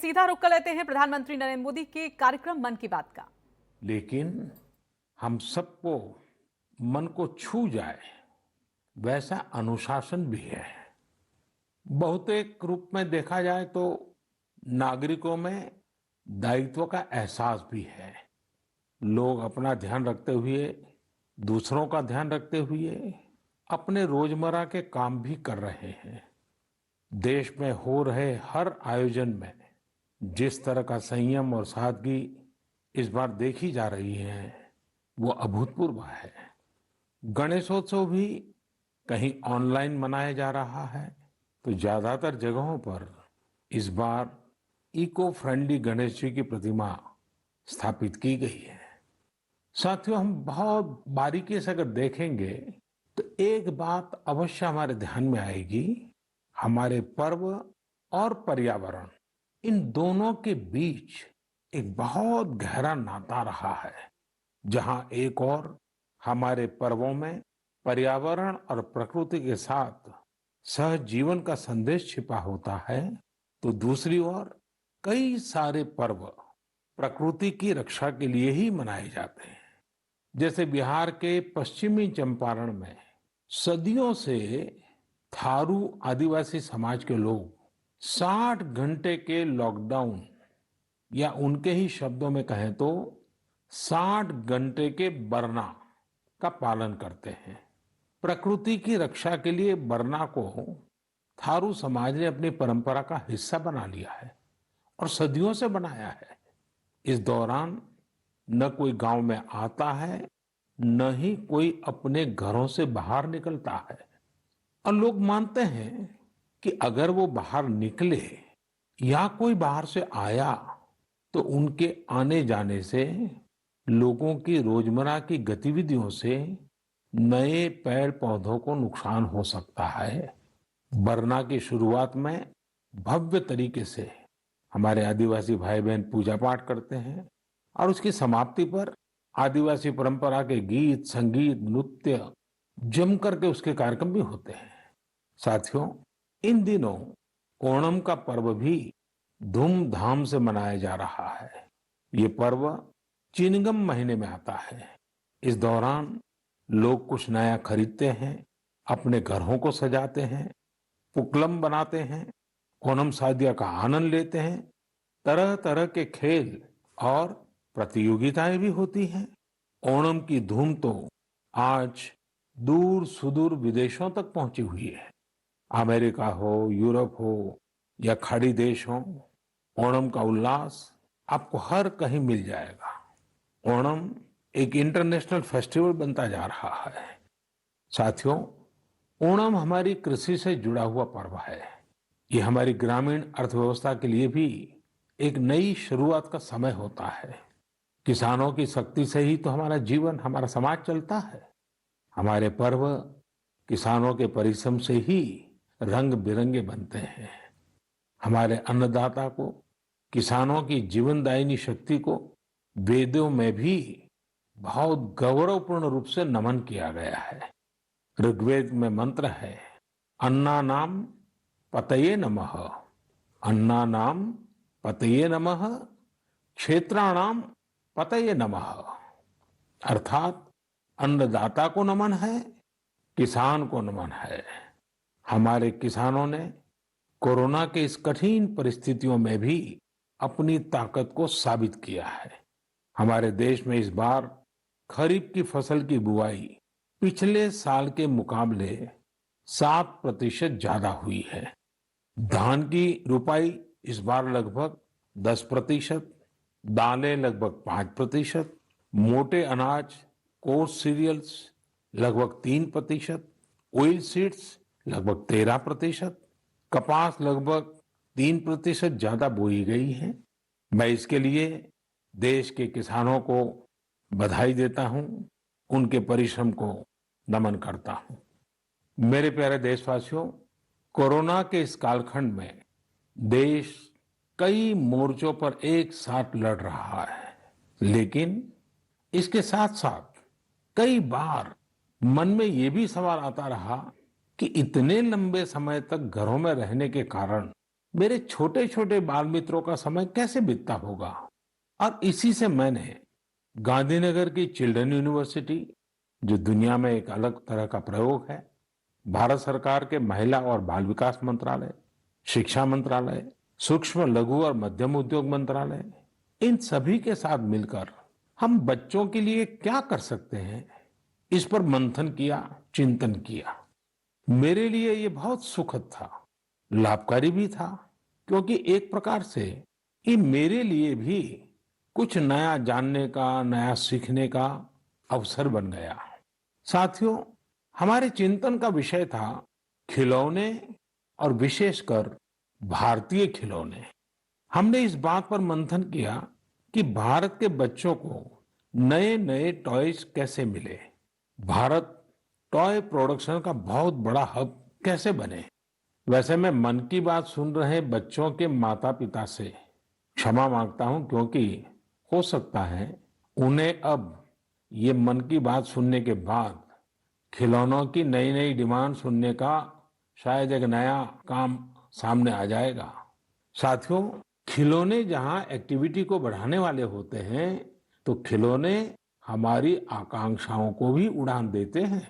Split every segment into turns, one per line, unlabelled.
सीधा रुख कर लेते हैं प्रधानमंत्री नरेंद्र मोदी के कार्यक्रम मन की बात का।
लेकिन हम सबको मन को छू जाए वैसा अनुशासन भी है। बहुतेक रूप में देखा जाए तो नागरिकों में दायित्व का एहसास भी है। लोग अपना ध्यान रखते हुए, दूसरों का ध्यान रखते हुए अपने रोजमर्रा के काम भी कर रहे हैं। देश में हो रहे हर आयोजन में जिस तरह का संयम और सादगी इस बार देखी जा रही है वो अभूतपूर्व है। गणेशोत्सव भी कहीं ऑनलाइन मनाया जा रहा है तो ज्यादातर जगहों पर इस बार इको फ्रेंडली गणेश जी की प्रतिमा स्थापित की गई है। साथियों, हम बहुत बारीकी से अगर देखेंगे तो एक बात अवश्य हमारे ध्यान में आएगी। हमारे पर्व और पर्यावरण, इन दोनों के बीच एक बहुत गहरा नाता रहा है। जहां एक और हमारे पर्वों में पर्यावरण और प्रकृति के साथ सहजीवन का संदेश छिपा होता है, तो दूसरी ओर कई सारे पर्व प्रकृति की रक्षा के लिए ही मनाए जाते हैं। जैसे बिहार के पश्चिमी चंपारण में सदियों से थारू आदिवासी समाज के लोग 60 घंटे के लॉकडाउन, या उनके ही शब्दों में कहें तो 60 घंटे के बरना का पालन करते हैं। प्रकृति की रक्षा के लिए बरना को थारू समाज ने अपनी परंपरा का हिस्सा बना लिया है और सदियों से बनाया है। इस दौरान न कोई गांव में आता है, न ही कोई अपने घरों से बाहर निकलता है। और लोग मानते हैं कि अगर वो बाहर निकले या कोई बाहर से आया तो उनके आने जाने से लोगों की रोजमर्रा की गतिविधियों से नए पेड़ पौधों को नुकसान हो सकता है। बरना की शुरुआत में भव्य तरीके से हमारे आदिवासी भाई बहन पूजा पाठ करते हैं और उसकी समाप्ति पर आदिवासी परंपरा के गीत, संगीत, नृत्य जम करके उसके कार्यक्रम भी होते हैं। साथियों, इन दिनों ओणम का पर्व भी धूमधाम से मनाया जा रहा है। ये पर्व चिनगम महीने में आता है। इस दौरान लोग कुछ नया खरीदते हैं, अपने घरों को सजाते हैं, पुक्लम बनाते हैं, ओणम सादिया का आनंद लेते हैं। तरह तरह के खेल और प्रतियोगिताएं भी होती हैं। ओणम की धूम तो आज दूर सुदूर विदेशों तक पहुंची हुई है। अमेरिका हो, यूरोप हो या खाड़ी देश हो, ओणम का उल्लास आपको हर कहीं मिल जाएगा। ओणम एक इंटरनेशनल फेस्टिवल बनता जा रहा है। साथियों, ओणम हमारी कृषि से जुड़ा हुआ पर्व है। ये हमारी ग्रामीण अर्थव्यवस्था के लिए भी एक नई शुरुआत का समय होता है। किसानों की शक्ति से ही तो हमारा जीवन, हमारा समाज चलता है। हमारे पर्व किसानों के परिश्रम से ही रंग बिरंगे बनते हैं। हमारे अन्नदाता को, किसानों की जीवनदायिनी शक्ति को वेदों में भी बहुत गौरवपूर्ण रूप से नमन किया गया है। ऋग्वेद में मंत्र है, अन्ना नाम पतये नमः, अन्ना नाम पतये नमः, क्षेत्राणाम पतये नमः। अर्थात अन्नदाता को नमन है, किसान को नमन है। हमारे किसानों ने कोरोना के इस कठिन परिस्थितियों में भी अपनी ताकत को साबित किया है। हमारे देश में इस बार खरीफ की फसल की बुआई पिछले साल के मुकाबले 7% ज्यादा हुई है। धान की रुपाई इस बार लगभग 10%, दालें लगभग 5%, मोटे अनाज, कोर्स सीरियल्स लगभग 3%, ऑयल सीड्स लगभग 13%, कपास लगभग 3% ज्यादा बोई गई है। मैं इसके लिए देश के किसानों को बधाई देता हूं, उनके परिश्रम को नमन करता हूं। मेरे प्यारे देशवासियों, कोरोना के इस कालखंड में देश कई मोर्चों पर एक साथ लड़ रहा है, लेकिन इसके साथ साथ कई बार मन में ये भी सवाल आता रहा कि इतने लंबे समय तक घरों में रहने के कारण मेरे छोटे छोटे बाल मित्रों का समय कैसे बीतता होगा। और इसी से मैंने गांधीनगर की चिल्ड्रन यूनिवर्सिटी, जो दुनिया में एक अलग तरह का प्रयोग है, भारत सरकार के महिला और बाल विकास मंत्रालय, शिक्षा मंत्रालय, सूक्ष्म लघु और मध्यम उद्योग मंत्रालय, इन सभी के साथ मिलकर हम बच्चों के लिए क्या कर सकते हैं, इस पर मंथन किया, चिंतन किया। मेरे लिए ये बहुत सुखद था, लाभकारी भी था, क्योंकि एक प्रकार से ये मेरे लिए भी कुछ नया जानने का, नया सीखने का अवसर बन गया। साथियों, हमारे चिंतन का विषय था खिलौने और विशेषकर भारतीय खिलौने। हमने इस बात पर मंथन किया कि भारत के बच्चों को नए नए टॉयज कैसे मिले, भारत टॉय प्रोडक्शन का बहुत बड़ा हब कैसे बने। वैसे मैं मन की बात सुन रहे बच्चों के माता पिता से क्षमा मांगता हूं, क्योंकि हो सकता है उन्हें अब ये मन की बात सुनने के बाद खिलौनों की नई नई डिमांड सुनने का शायद एक नया काम सामने आ जाएगा। साथियों, खिलौने जहां एक्टिविटी को बढ़ाने वाले होते हैं, तो खिलौने हमारी आकांक्षाओं को भी उड़ान देते हैं।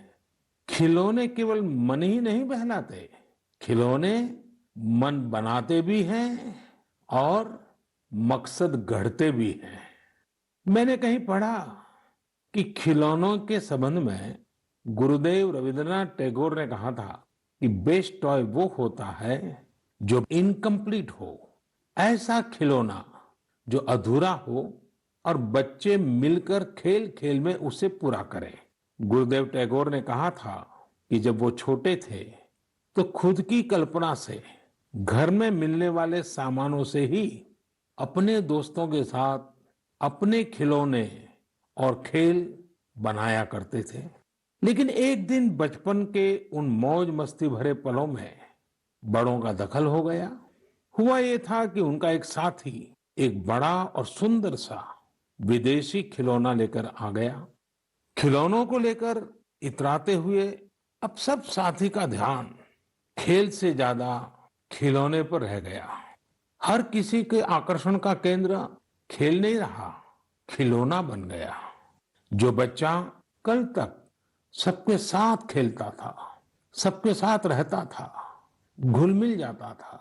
खिलौने केवल मन ही नहीं बहलाते, खिलौने मन बनाते भी हैं और मकसद गढ़ते भी हैं। मैंने कहीं पढ़ा कि खिलौनों के संबंध में गुरुदेव रविंद्रनाथ टैगोर ने कहा था कि बेस्ट टॉय वो होता है जो इनकम्प्लीट हो, ऐसा खिलौना जो अधूरा हो और बच्चे मिलकर खेल खेल में उसे पूरा करें। गुरुदेव टैगोर ने कहा था कि जब वो छोटे थे तो खुद की कल्पना से घर में मिलने वाले सामानों से ही अपने दोस्तों के साथ अपने खिलौने और खेल बनाया करते थे। लेकिन एक दिन बचपन के उन मौज मस्ती भरे पलों में बड़ों का दखल हो गया। हुआ ये था कि उनका एक साथी एक बड़ा और सुंदर सा विदेशी खिलौना लेकर आ गया। खिलौनों को लेकर इतराते हुए अब सब साथी का ध्यान खेल से ज्यादा खिलौने पर रह गया। हर किसी के आकर्षण का केंद्र खेल नहीं रहा, खिलौना बन गया। जो बच्चा कल तक सबके साथ खेलता था, सबके साथ रहता था, घुल मिल जाता था,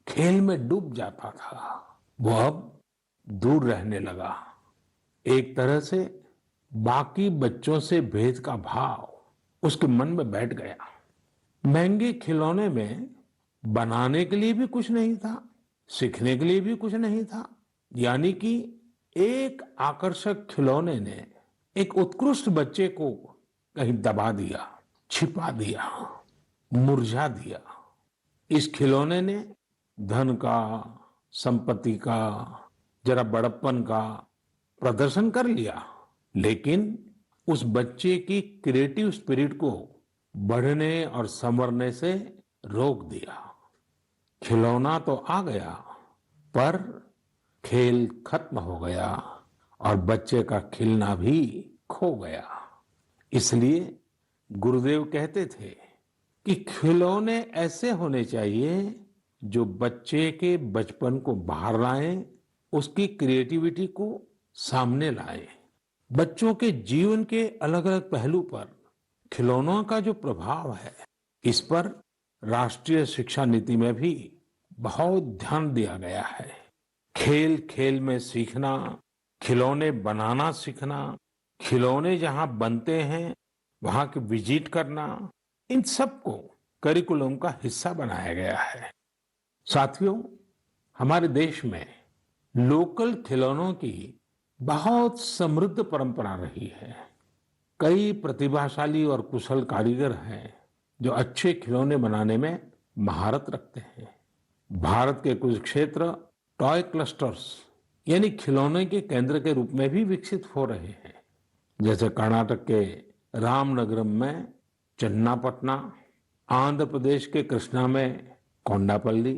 खेल में डूब जाता था, वो अब दूर रहने लगा। एक तरह से बाकी बच्चों से भेद का भाव उसके मन में बैठ गया। महंगे खिलौने में बनाने के लिए भी कुछ नहीं था, सीखने के लिए भी कुछ नहीं था। यानी कि एक आकर्षक खिलौने ने एक उत्कृष्ट बच्चे को कहीं दबा दिया, छिपा दिया, मुरझा दिया। इस खिलौने ने धन का, संपत्ति का, जरा बड़प्पन का प्रदर्शन कर लिया, लेकिन उस बच्चे की क्रिएटिव स्पिरिट को बढ़ने और संवरने से रोक दिया। खिलौना तो आ गया, पर खेल खत्म हो गया और बच्चे का खिलना भी खो गया। इसलिए गुरुदेव कहते थे कि खिलौने ऐसे होने चाहिए जो बच्चे के बचपन को बाहर लाएं, उसकी क्रिएटिविटी को सामने लाएं। बच्चों के जीवन के अलग अलग पहलू पर खिलौनों का जो प्रभाव है, इस पर राष्ट्रीय शिक्षा नीति में भी बहुत ध्यान दिया गया है। खेल खेल में सीखना, खिलौने बनाना सीखना, खिलौने जहां बनते हैं वहां की विजिट करना, इन सबको करिकुलम का हिस्सा बनाया गया है। साथियों, हमारे देश में लोकल खिलौनों की बहुत समृद्ध परंपरा रही है। कई प्रतिभाशाली और कुशल कारीगर हैं जो अच्छे खिलौने बनाने में महारत रखते हैं। भारत के कुछ क्षेत्र टॉय क्लस्टर्स यानी खिलौने के केंद्र के रूप में भी विकसित हो रहे हैं। जैसे कर्नाटक के रामनगरम में चन्नापटना, आंध्र प्रदेश के कृष्णा में कोंडापल्ली,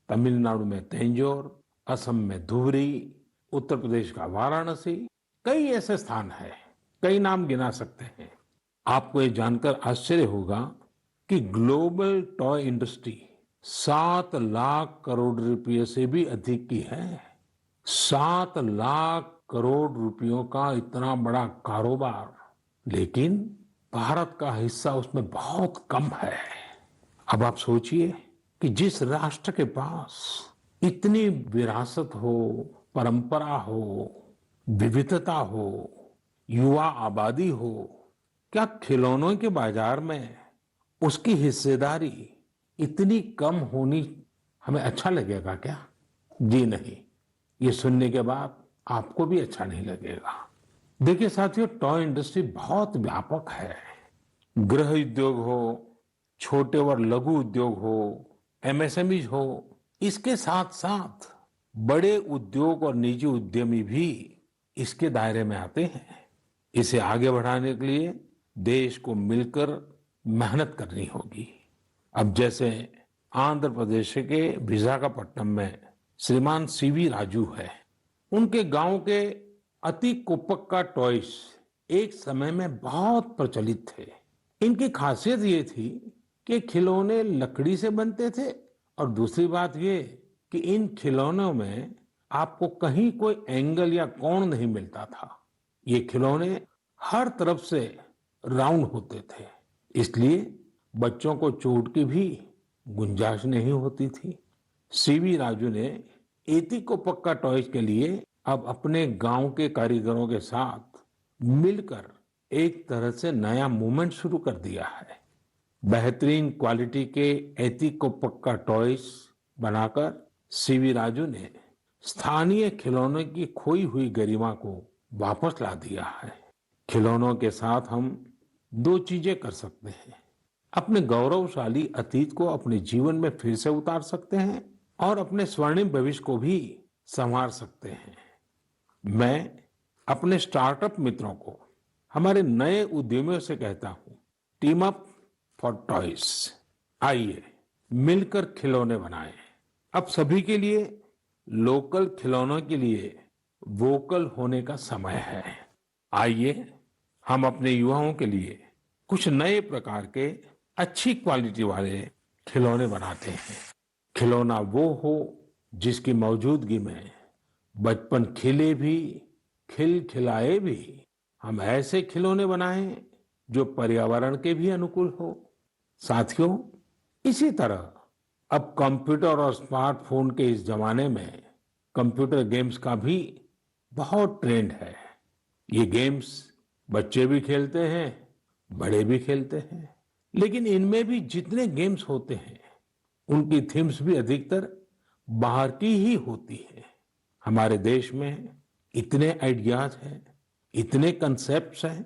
तमिलनाडु में तंजौर, असम में धुबरी, उत्तर प्रदेश का वाराणसी, कई ऐसे स्थान हैं, कई नाम गिना सकते हैं। आपको ये जानकर आश्चर्य होगा कि global toy industry 7 lakh crore रुपए से भी अधिक की है। 7 लाख करोड़ रुपयों का इतना बड़ा कारोबार, लेकिन भारत का हिस्सा उसमें बहुत कम है। अब आप सोचिए कि जिस राष्ट्र के पास इतनी विरासत हो, परंपरा हो, विविधता हो, युवा आबादी हो, क्या खिलौनों के बाजार में उसकी हिस्सेदारी इतनी कम होनी हमें अच्छा लगेगा क्या? जी नहीं, ये सुनने के बाद आपको भी अच्छा नहीं लगेगा। देखिए साथियों, टॉय इंडस्ट्री बहुत व्यापक है। गृह उद्योग हो, छोटे और लघु उद्योग हो, एमएसएमई हो, इसके साथ साथ बड़े उद्योग और निजी उद्यमी भी इसके दायरे में आते हैं। इसे आगे बढ़ाने के लिए देश को मिलकर मेहनत करनी होगी। अब जैसे आंध्र प्रदेश के विशाखापट्टनम में श्रीमान सीवी राजू है, उनके गांव के अति कुपक्का टॉयज एक समय में बहुत प्रचलित थे। इनकी खासियत ये थी कि खिलौने लकड़ी से बनते थे और दूसरी बात ये कि इन खिलौनों में आपको कहीं कोई एंगल या कोण नहीं मिलता था। ये खिलौने हर तरफ से राउंड होते थे, इसलिए बच्चों को चोट की भी गुंजाइश नहीं होती थी। सीवी राजू ने एती को पक्का टॉयज के लिए अब अपने गांव के कारीगरों के साथ मिलकर एक तरह से नया मूवमेंट शुरू कर दिया है। बेहतरीन क्वालिटी के एती को पक्का टॉयज बनाकर सीवी राजू ने स्थानीय खिलौनों की खोई हुई गरिमा को वापस ला दिया है। खिलौनों के साथ हम दो चीजें कर सकते हैं। अपने गौरवशाली अतीत को अपने जीवन में फिर से उतार सकते हैं और अपने स्वर्णिम भविष्य को भी संवार सकते हैं। मैं अपने स्टार्टअप मित्रों को, हमारे नए उद्यमियों से कहता हूं, टीम अप फॉर टॉयज। आइए मिलकर खिलौने बनाएं। अब सभी के लिए लोकल खिलौनों के लिए वोकल होने का समय है। आइए हम अपने युवाओं के लिए कुछ नए प्रकार के अच्छी क्वालिटी वाले खिलौने बनाते हैं। खिलौना वो हो जिसकी मौजूदगी में बचपन खिले भी, खिलखिलाए भी। हम ऐसे खिलौने बनाएं जो पर्यावरण के भी अनुकूल हो। साथियों, इसी तरह अब कंप्यूटर और स्मार्टफोन के इस जमाने में कंप्यूटर गेम्स का भी बहुत ट्रेंड है। ये गेम्स बच्चे भी खेलते हैं, बड़े भी खेलते हैं, लेकिन इनमें भी जितने गेम्स होते हैं उनकी थीम्स भी अधिकतर बाहर की ही होती है। हमारे देश में इतने आइडियाज हैं, इतने कंसेप्ट्स हैं,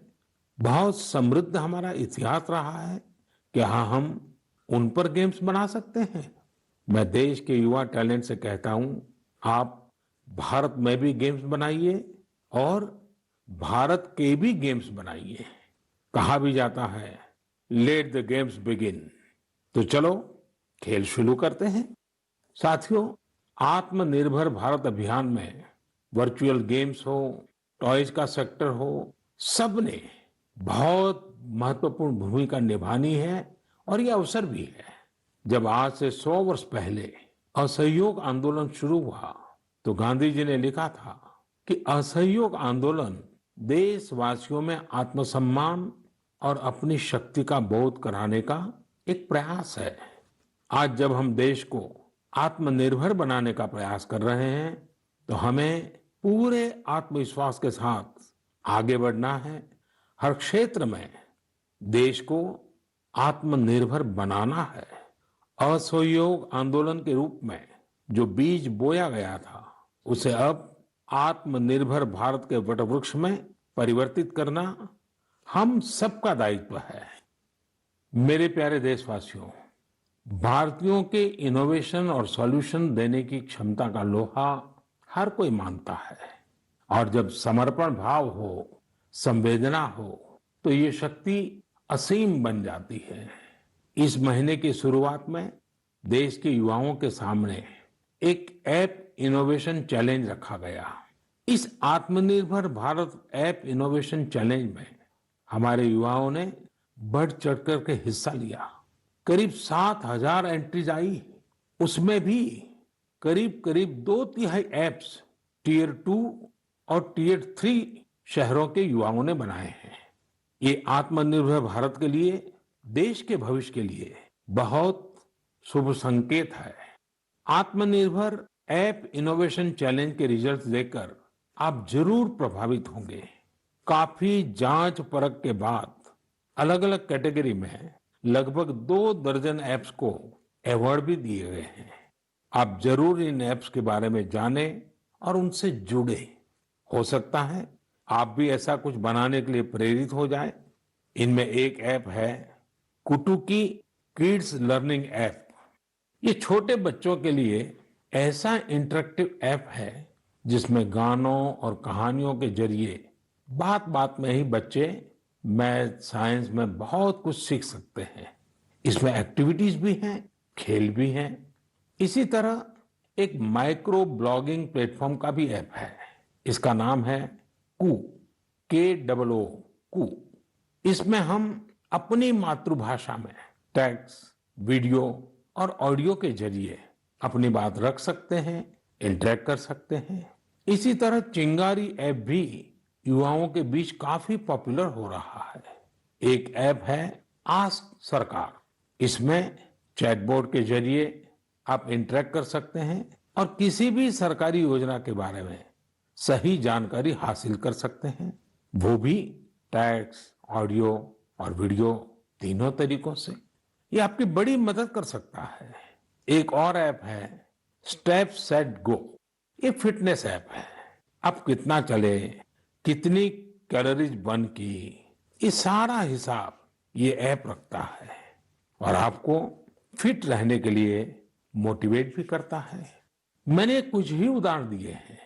बहुत समृद्ध हमारा इतिहास रहा है कि हाँ, हम उन पर गेम्स बना सकते हैं। मैं देश के युवा टैलेंट से कहता हूं, आप भारत में भी गेम्स बनाइए और भारत के भी गेम्स बनाइए। कहा भी जाता है, लेट द गेम्स बिगिन। तो चलो खेल शुरू करते हैं। साथियों, आत्मनिर्भर भारत अभियान में वर्चुअल गेम्स हो, टॉयज का सेक्टर हो, सबने बहुत महत्वपूर्ण भूमिका निभानी है और यह अवसर भी है। जब आज से 100 वर्ष पहले असहयोग आंदोलन शुरू हुआ तो गांधी जी ने लिखा था कि असहयोग आंदोलन देशवासियों में आत्मसम्मान और अपनी शक्ति का बोध कराने का एक प्रयास है। आज जब हम देश को आत्मनिर्भर बनाने का प्रयास कर रहे हैं तो हमें पूरे आत्मविश्वास के साथ आगे बढ़ना है। हर क्षेत्र में देश को आत्मनिर्भर बनाना है। असहयोग आंदोलन के रूप में जो बीज बोया गया था उसे अब आत्मनिर्भर भारत के वटवृक्ष में परिवर्तित करना हम सबका दायित्व है। मेरे प्यारे देशवासियों, भारतीयों के इनोवेशन और सॉल्यूशन देने की क्षमता का लोहा हर कोई मानता है और जब समर्पण भाव हो, संवेदना हो तो ये शक्ति असीम बन जाती है। इस महीने की शुरुआत में देश के युवाओं के सामने एक ऐप इनोवेशन चैलेंज रखा गया। इस आत्मनिर्भर भारत ऐप इनोवेशन चैलेंज में हमारे युवाओं ने बढ़ चढ़कर के हिस्सा लिया। करीब 7,000 एंट्रीज आई उसमें भी करीब करीब 2/3 ऐप्स टियर 2 और टियर 3 शहरों के युवाओं ने बनाए हैं। ये आत्मनिर्भर भारत के लिए, देश के भविष्य के लिए बहुत शुभ संकेत है। आत्मनिर्भर ऐप इनोवेशन चैलेंज के रिजल्ट देखकर आप जरूर प्रभावित होंगे। काफी जांच परख के बाद अलग अलग कैटेगरी में लगभग 2 दर्जन ऐप्स को अवार्ड भी दिए गए हैं। आप जरूर इन ऐप्स के बारे में जानें और उनसे जुड़े। हो सकता है आप भी ऐसा कुछ बनाने के लिए प्रेरित हो जाए। इनमें एक ऐप है कुटुकी किड्स लर्निंग ऐप। ये छोटे बच्चों के लिए ऐसा इंटरेक्टिव ऐप है जिसमें गानों और कहानियों के जरिए बात बात में ही बच्चे मैथ साइंस में बहुत कुछ सीख सकते हैं। इसमें एक्टिविटीज भी हैं, खेल भी हैं। इसी तरह एक माइक्रो ब्लॉगिंग प्लेटफॉर्म का भी ऐप है। इसका नाम है KOO कू। इसमें हम अपनी मातृभाषा में टेक्स्ट, वीडियो और ऑडियो के जरिए अपनी बात रख सकते हैं, इंटरेक्ट कर सकते हैं। इसी तरह चिंगारी ऐप भी युवाओं के बीच काफी पॉपुलर हो रहा है। एक ऐप है आस्क सरकार। इसमें चैटबॉट के जरिए आप इंटरेक्ट कर सकते हैं और किसी भी सरकारी योजना के बारे में सही जानकारी हासिल कर सकते हैं, वो भी टेक्स्ट, ऑडियो और वीडियो तीनों तरीकों से। ये आपकी बड़ी मदद कर सकता है। एक और ऐप है स्टेप सेट गो। ये फिटनेस ऐप है। आप कितना चले, कितनी कैलोरीज बर्न की, ये सारा हिसाब ये ऐप रखता है और आपको फिट रहने के लिए मोटिवेट भी करता है। मैंने कुछ ही उदाहरण दिए हैं।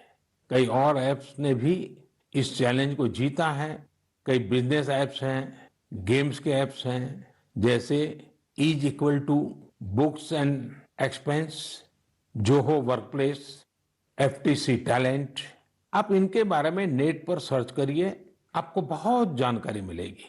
कई और ऐप्स ने भी इस चैलेंज को जीता है। कई बिजनेस ऐप्स हैं, गेम्स के ऐप्स हैं, जैसे is equal to books and expense, Zoho workplace, FTC talent. आप इनके बारे में नेट पर सर्च करिए, आपको बहुत जानकारी मिलेगी।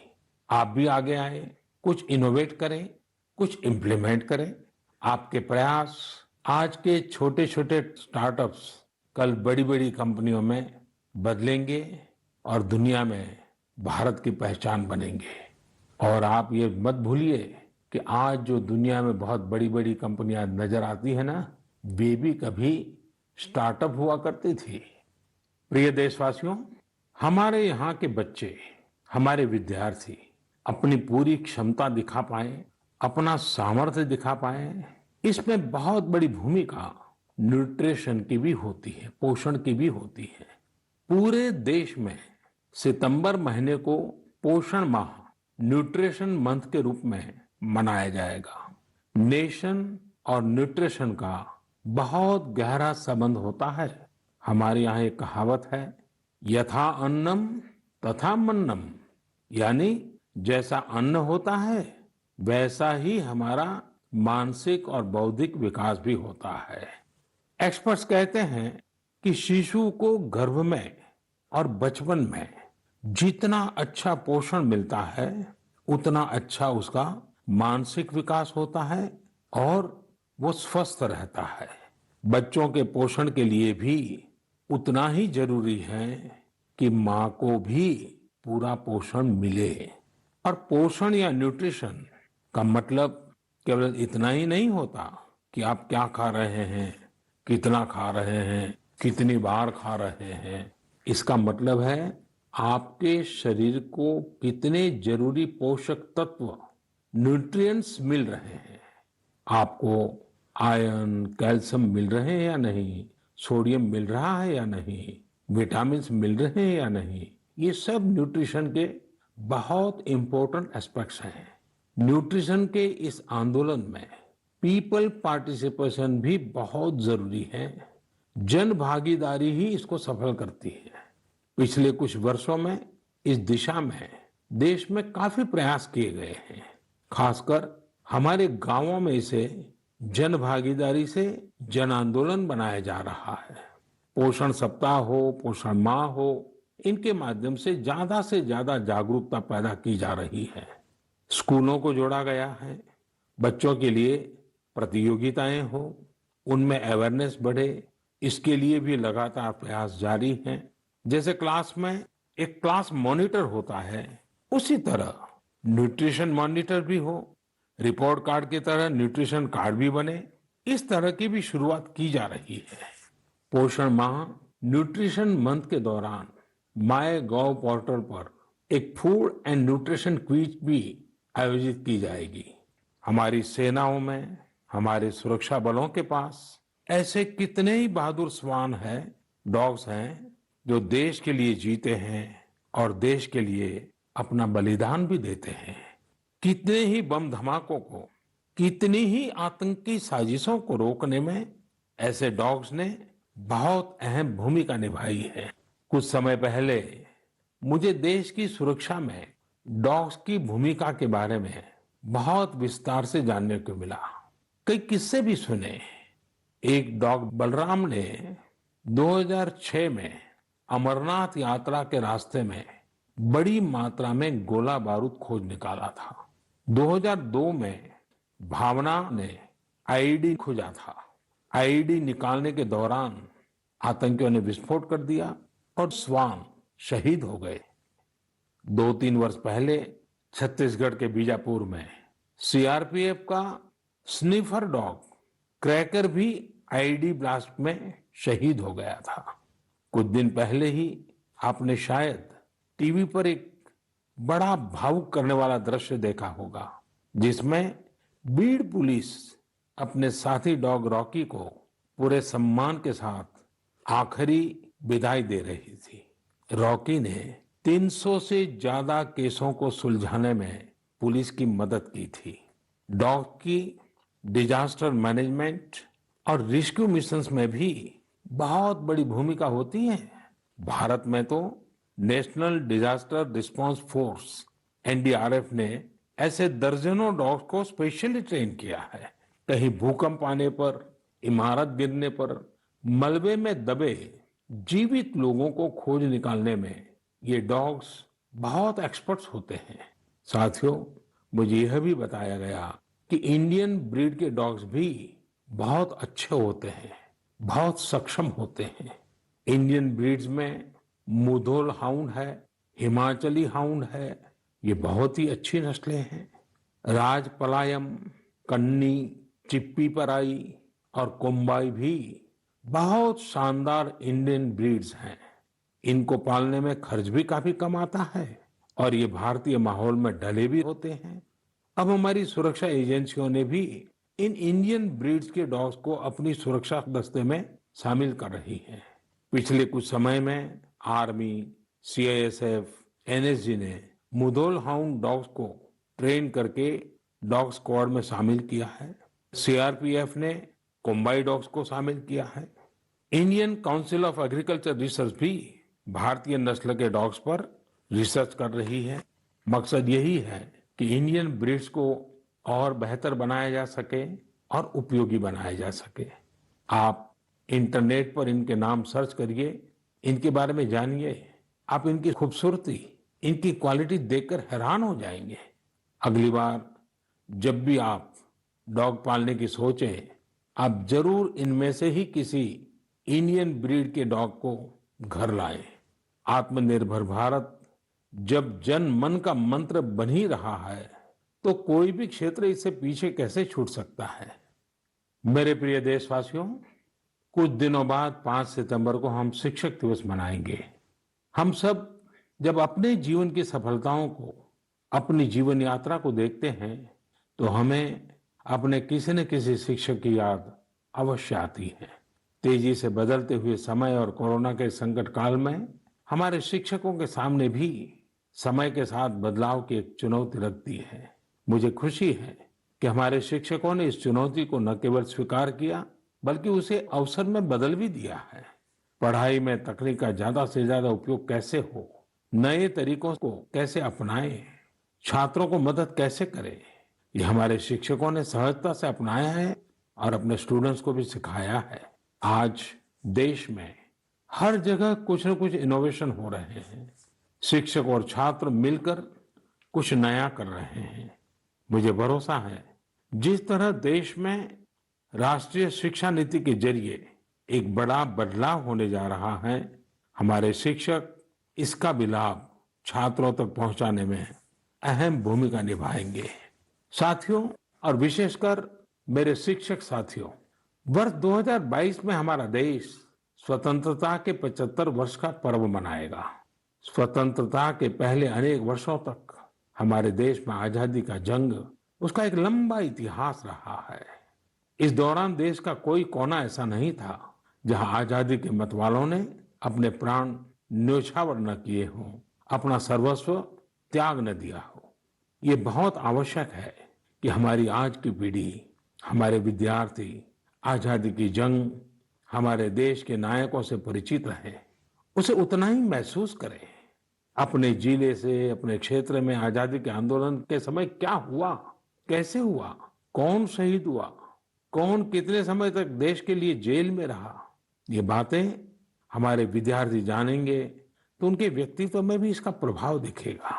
आप भी आगे आए, कुछ इनोवेट करें, कुछ इम्प्लीमेंट करें। आपके प्रयास आज के छोटे छोटे स्टार्टअप्स कल बड़ी बड़ी कंपनियों में बदलेंगे और दुनिया में भारत की पहचान बनेंगे। और आप ये मत भूलिए कि आज जो दुनिया में बहुत बड़ी बड़ी कंपनियां नजर आती है ना, वे भी कभी स्टार्टअप हुआ करती थी। प्रिय देशवासियों, हमारे यहाँ के बच्चे, हमारे विद्यार्थी अपनी पूरी क्षमता दिखा पाए, अपना सामर्थ्य दिखा पाए, इसमें बहुत बड़ी भूमिका न्यूट्रिशन की भी होती है, पोषण की भी होती है। पूरे देश में सितंबर महीने को पोषण माह, न्यूट्रिशन मंथ के रूप में मनाया जाएगा। नेशन और न्यूट्रिशन का बहुत गहरा संबंध होता है। हमारे यहाँ एक कहावत है, यथा अन्नम तथा मन्नम, यानी जैसा अन्न होता है वैसा ही हमारा मानसिक और बौद्धिक विकास भी होता है। एक्सपर्ट्स कहते हैं कि शिशु को गर्भ में और बचपन में जितना अच्छा पोषण मिलता है उतना अच्छा उसका मानसिक विकास होता है और वो स्वस्थ रहता है। बच्चों के पोषण के लिए भी उतना ही जरूरी है कि माँ को भी पूरा पोषण मिले। और पोषण या न्यूट्रिशन का मतलब केवल इतना ही नहीं होता कि आप क्या खा रहे हैं, कितना खा रहे हैं, कितनी बार खा रहे हैं। इसका मतलब है आपके शरीर को कितने जरूरी पोषक तत्व, न्यूट्रिएंट्स मिल रहे हैं। आपको आयरन, कैल्शियम मिल रहे हैं या नहीं, सोडियम मिल रहा है या नहीं, विटामिन मिल रहे हैं या नहीं, ये सब न्यूट्रिशन के बहुत इंपॉर्टेंट एस्पेक्ट्स हैं। न्यूट्रिशन के इस आंदोलन में पीपल पार्टिसिपेशन भी बहुत जरूरी है। जन भागीदारी ही इसको सफल करती है। पिछले कुछ वर्षों में इस दिशा में देश में काफी प्रयास किए गए हैं। खासकर हमारे गांवों में इसे जन भागीदारी से जन आंदोलन बनाया जा रहा है। पोषण सप्ताह हो, पोषण माह हो, इनके माध्यम से ज्यादा जागरूकता पैदा की जा रही है। स्कूलों को जोड़ा गया है, बच्चों के लिए प्रतियोगिताएं हो, उनमें अवेयरनेस बढ़े, इसके लिए भी लगातार प्रयास जारी हैं। जैसे क्लास में एक क्लास मॉनिटर होता है, उसी तरह न्यूट्रिशन मॉनिटर भी हो, रिपोर्ट कार्ड की तरह न्यूट्रिशन कार्ड भी बने, इस तरह की भी शुरुआत की जा रही है। पोषण माह न्यूट्रिशन मंथ के दौरान माय गॉव पोर्टल पर एक फूड एंड न्यूट्रिशन क्विज भी आयोजित की जाएगी। हमारी सेनाओं में, हमारे सुरक्षा बलों के पास ऐसे कितने ही बहादुर श्वान हैं, डॉग्स हैं, जो देश के लिए जीते हैं और देश के लिए अपना बलिदान भी देते हैं। कितने ही बम धमाकों को, कितनी ही आतंकी साजिशों को रोकने में ऐसे डॉग्स ने बहुत अहम भूमिका निभाई है। कुछ समय पहले मुझे देश की सुरक्षा में डॉग्स की भूमिका के बारे में बहुत विस्तार से जानने को मिला। कई किस्से भी सुने। एक डॉग बलराम ने 2006 में अमरनाथ यात्रा के रास्ते में बड़ी मात्रा में गोला बारूद खोज निकाला था। 2002 में भावना ने आईईडी खोजा था। आईईडी निकालने के दौरान आतंकियों ने विस्फोट कर दिया और श्वान शहीद हो गए। 2-3 वर्ष पहले छत्तीसगढ़ के बीजापुर में सीआरपीएफ का स्निफर डॉग क्रैकर भी आईईडी ब्लास्ट में शहीद हो गया था। कुछ दिन पहले ही आपने शायद टीवी पर एक बड़ा भावुक करने वाला दृश्य देखा होगा, जिसमें बीड़ पुलिस अपने साथी डॉग रॉकी को पूरे सम्मान के साथ आखिरी विदाई दे रही थी। रॉकी ने 300 से ज्यादा केसों को सुलझाने में पुलिस की मदद की थी। डॉग की डिजास्टर मैनेजमेंट और रेस्क्यू मिशंस में भी बहुत बड़ी भूमिका होती है। भारत में तो national disaster response force NDRF ने ऐसे दर्जनों डॉग्स को स्पेशली ट्रेन किया है। कहीं भूकंप आने पर, इमारत गिरने पर, मलबे में दबे जीवित लोगों को खोज निकालने में ये डॉग्स बहुत एक्सपर्ट्स होते हैं। साथियों, मुझे यह भी बताया गया कि इंडियन ब्रीड के डॉग्स भी बहुत अच्छे होते हैं, बहुत सक्षम होते हैं। इंडियन ब्रीड्स में मुधोल हाउंड है, हिमाचली हाउंड है, ये बहुत ही अच्छी नस्लें हैं। राजपलायम, कन्नी, चिप्पी पराई और कोम्बाई भी बहुत शानदार इंडियन ब्रीड्स हैं। इनको पालने में खर्च भी काफी कम आता है और ये भारतीय माहौल में ढले भी होते हैं। अब हमारी सुरक्षा एजेंसियों ने भी इन इंडियन ब्रीड्स के डॉग्स को अपनी सुरक्षा दस्ते में शामिल कर रही है। पिछले कुछ समय में आर्मी, सीआईएसएफ, एनएसजी ने मुधोल हाउंड डॉग्स को ट्रेन करके डॉग स्क्वाड में शामिल किया है। सीआरपीएफ ने कोम्बाई डॉग्स को शामिल किया है। Indian council of agriculture research भी भारतीय नस्ल के डॉग्स पर रिसर्च कर रही है। मकसद यही है कि इंडियन ब्रीड्स को और बेहतर बनाया जा सके और उपयोगी बनाया जा सके। आप इंटरनेट पर इनके नाम सर्च करिए, इनके बारे में जानिए। आप इनकी खूबसूरती, इनकी क्वालिटी देखकर हैरान हो जाएंगे। अगली बार जब भी आप डॉग पालने की सोचें, आप जरूर इनमें से ही किसी इंडियन ब्रीड के डॉग को घर लाएं। आत्मनिर्भर भारत जब जन मन का मंत्र बन ही रहा है, तो कोई भी क्षेत्र इससे पीछे कैसे छूट सकता है। मेरे प्रिय देशवासियों, कुछ दिनों बाद 5 सितंबर को हम शिक्षक दिवस मनाएंगे। हम सब जब अपने जीवन की सफलताओं को, अपनी जीवन यात्रा को देखते हैं, तो हमें अपने किसी न किसी शिक्षक की याद अवश्य आती है। तेजी से बदलते हुए समय और कोरोना के संकट काल में हमारे शिक्षकों के सामने भी समय के साथ बदलाव की एक चुनौती रख दी है। मुझे खुशी है कि हमारे शिक्षकों ने इस चुनौती को न केवल स्वीकार किया, बल्कि उसे अवसर में बदल भी दिया है। पढ़ाई में तकनीक का ज्यादा से ज्यादा उपयोग कैसे हो, नए तरीकों को कैसे अपनाएं, छात्रों को मदद कैसे करें, ये हमारे शिक्षकों ने सहजता से अपनाया है और अपने स्टूडेंट्स को भी सिखाया है। आज देश में हर जगह कुछ न कुछ इनोवेशन हो रहे हैं। शिक्षक और छात्र मिलकर कुछ नया कर रहे हैं। मुझे भरोसा है, जिस तरह देश में राष्ट्रीय शिक्षा नीति के जरिए एक बड़ा बदलाव होने जा रहा है। हमारे शिक्षक इसका भी लाभ छात्रों तक पहुंचाने में अहम भूमिका निभाएंगे। साथियों और विशेषकर मेरे शिक्षक साथियों, वर्ष 2022 में हमारा देश स्वतंत्रता के 75 वर्ष का पर्व मनाएगा। स्वतंत्रता के पहले अनेक वर्षों तक हमारे देश में आजादी का जंग, उसका एक लंबा इतिहास रहा है। इस दौरान देश का कोई कोना ऐसा नहीं था जहां आजादी के मतवालों ने अपने प्राण न्योछावर न किए हों, अपना सर्वस्व त्याग न दिया हो। ये बहुत आवश्यक है कि हमारी आज की पीढ़ी, हमारे विद्यार्थी आजादी की जंग, हमारे देश के नायकों से परिचित रहे, उसे उतना ही महसूस करें। अपने जिले से, अपने क्षेत्र में आजादी के आंदोलन के समय क्या हुआ, कैसे हुआ, कौन शहीद हुआ, कौन कितने समय तक देश के लिए जेल में रहा, ये बातें हमारे विद्यार्थी जानेंगे तो उनके व्यक्तित्व में भी इसका प्रभाव दिखेगा।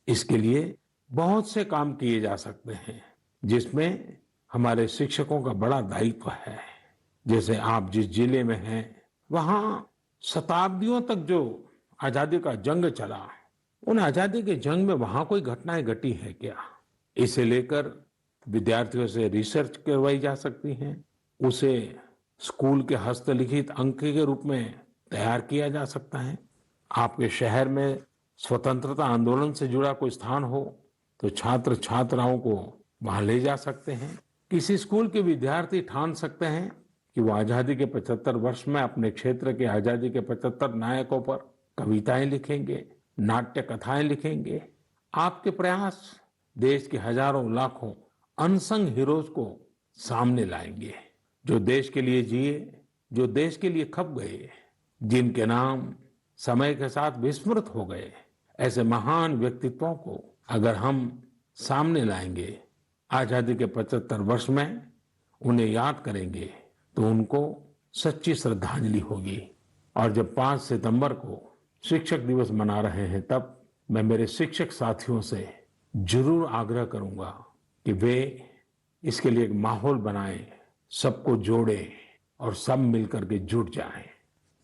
इसके लिए बहुत से काम किए जा सकते हैं जिसमें हमारे शिक्षकों का बड़ा दायित्व है। जैसे आप जिस जिले में हैं, वहां शताब्दियों तक जो आजादी का जंग चला, उन आजादी के जंग में वहां कोई घटनाएं घटी है क्या, इसे लेकर विद्यार्थियों से रिसर्च करवाई जा सकती है। उसे स्कूल के हस्तलिखित अंक के रूप में तैयार किया जा सकता है। आपके शहर में स्वतंत्रता आंदोलन से जुड़ा कोई स्थान हो तो छात्र छात्राओं को वहां ले जा सकते हैं। किसी स्कूल के विद्यार्थी ठान सकते हैं कि वो आजादी के 75 वर्ष में अपने क्षेत्र के आजादी के 75 नायकों पर कविताएं लिखेंगे, नाट्य कथाएं लिखेंगे। आपके प्रयास देश के हजारों लाखों अनसंग हीरोज को सामने लाएंगे, जो देश के लिए जिए, जो देश के लिए खप गए, जिनके नाम समय के साथ विस्मृत हो गए। ऐसे महान व्यक्तित्वों को अगर हम सामने लाएंगे, आजादी के 75 वर्ष में उन्हें याद करेंगे, तो उनको सच्ची श्रद्धांजलि होगी। और जब 5 सितंबर को शिक्षक दिवस मना रहे हैं, तब मैं मेरे शिक्षक साथियों से जरूर आग्रह करूंगा कि वे इसके लिए एक माहौल बनाएं, सबको जोड़ें और सब मिलकर के जुट जाएं।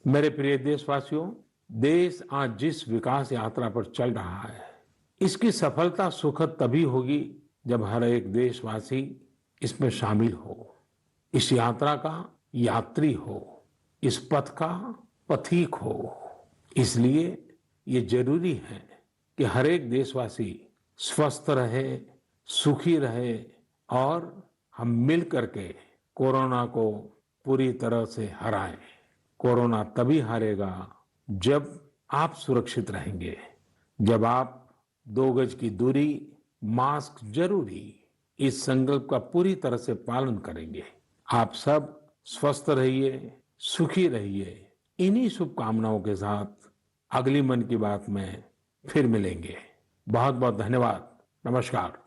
मेरे प्रिय देशवासियों, देश आज जिस विकास यात्रा पर चल रहा है, इसकी सफलता सुखद तभी होगी जब हर एक देशवासी इसमें शामिल हो, इस यात्रा का यात्री हो, इस पथ का पथिक हो। इसलिए ये जरूरी है कि हर एक देशवासी स्वस्थ रहे, सुखी रहे और हम मिल करके कोरोना को पूरी तरह से हराएं। कोरोना तभी हारेगा जब आप सुरक्षित रहेंगे, जब आप 2 गज की दूरी, मास्क जरूरी, इस संकल्प का पूरी तरह से पालन करेंगे। आप सब स्वस्थ रहिए, सुखी रहिए। इन्हीं शुभकामनाओं के साथ अगली मन की बात में फिर मिलेंगे। बहुत बहुत धन्यवाद। नमस्कार।